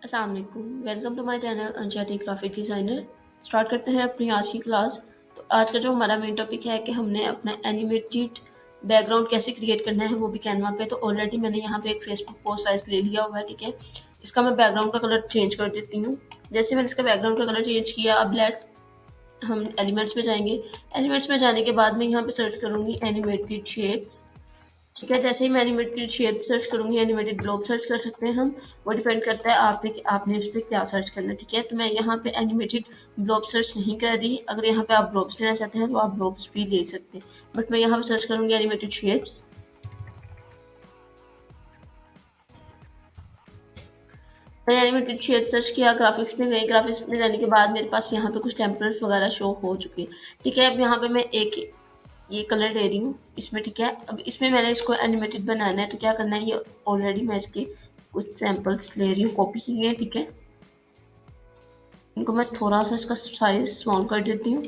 अस्सलाम वालेकुम, welcome to my channel अंशाती ग्राफिक डिज़ाइनर। स्टार्ट करते हैं अपनी आज की क्लास। तो आज का जो हमारा मेन टॉपिक है कि हमने अपना एनिमेटेड बैकग्राउंड कैसे क्रिएट करना है, वो भी कैनवा पे। तो ऑलरेडी मैंने यहाँ पे एक फेसबुक पोस्ट साइज ले लिया हुआ है, ठीक है। इसका मैं बैकग्राउंड का कलर चेंज कर देती हूँ। जैसे मैंने इसका बैकग्राउंड का कलर चेंज किया, अब लेट्स हम एलिमेंट्स में जाएंगे। एलिमेंट्स में जाने के बाद मैं यहाँ पे सर्च करूँगी एनिमेटेड शेप्स, ठीक है। जैसे ही मैं एनिमेटेड शेप सर्च करूंगी, एनिमेटेड ग्लोब सर्च कर सकते हैं हम। वो डिपेंड करता है आप पे कि आपने उस पर क्या सर्च करना है, ठीक है। तो मैं यहाँ पे एनिमेटेड ग्लोब सर्च नहीं कर रही। अगर यहाँ पे आप ग्लोब्स लेना चाहते हैं तो आप ग्लोब्स भी ले सकते हैं, बट मैं यहाँ पे सर्च करूंगी एनिमेटेड शेप्स। मैंने एनिमेटेड शेप सर्च किया, ग्राफिक्स में गई। ग्राफिक्स में जाने के बाद मेरे पास यहाँ पे कुछ टेम्पलेट्स वगैरह शो हो चुके हैं, ठीक है। अब यहाँ पे मैं एक ये कलर ले रही हूँ इसमें, ठीक है। अब इसमें मैंने इसको एनिमेटेड बनाना है, तो क्या करना है, ये ऑलरेडी मैं इसके कुछ सैम्पल्स ले रही हूँ, कॉपी की है, ठीक है। इनको मैं थोड़ा सा इसका साइज स्मॉल कर देती हूँ।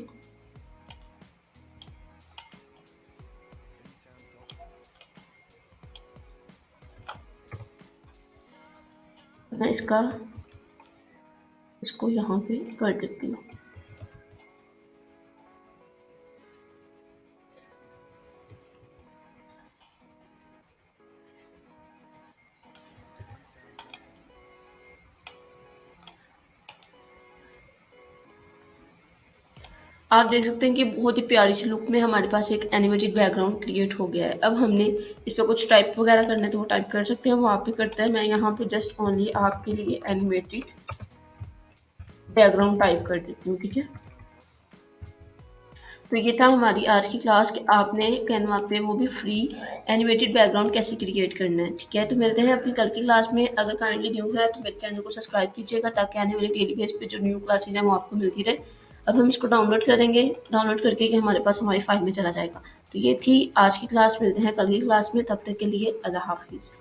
मैं इसको यहाँ पे कर देती हूँ। आप देख सकते हैं कि बहुत ही प्यारी सी लुक में हमारे पास एक एनिमेटेड बैकग्राउंड क्रिएट हो गया है। अब हमने इस पर कुछ टाइप वगैरह करना है तो वो टाइप कर सकते हैं, वो आप भी करते हैं। मैं यहाँ पे जस्ट ओनली आपके लिए एनिमेटेड बैकग्राउंड टाइप कर देती हूँ, ठीक है। तो ये था हमारी आज की क्लास कि आपने कैनवा पे वो भी फ्री एनिमेटेड बैकग्राउंड कैसे क्रिएट करना है, ठीक है। तो मिलते हैं अपनी कल की क्लास में। अगर काइंडली न्यू है तो मेरे चैनल को सब्सक्राइब कीजिएगा, ताकि आने वाली डेली बेस पे जो न्यू क्लासेज हैं वो आपको मिलती रहे। अब हम इसको डाउनलोड करेंगे, डाउनलोड करके ये हमारे पास हमारी फाइल में चला जाएगा। तो ये थी आज की क्लास, मिलते हैं कल की क्लास में। तब तक के लिए अल्लाह हाफिज़।